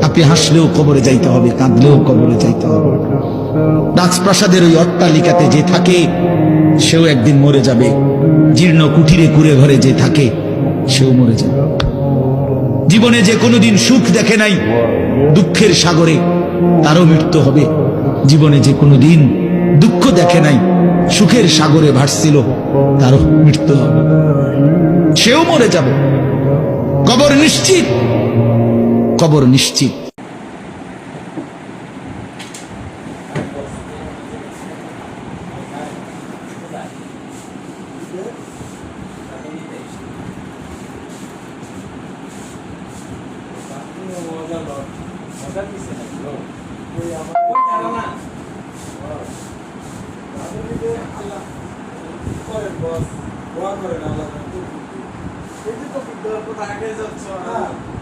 আপনি হাসলেও কবরে যাইতে হবে, কাঁদলেও কবরে যাইতে হবে। রাজপ্রাসাদের ওই অট্টালিকাতে যে থাকে সেও একদিন মরে যাবে, জীর্ণ কুঠিরে কুড়ে ঘরে যে থাকে সেও মরে যাবে। জীবনে যে কোনোদিন সুখ দেখে নাই দুঃখের সাগরে, তারও মৃত্যু হবে। জীবনে যে কোনোদিন দুঃখ দেখে নাই সুখের সাগরে ভাসছিল, তারও মৃত্যু হবে, সেও মরে যাবে। কবর নিশ্চিত, কবর নিশ্চিত। আল্লাহ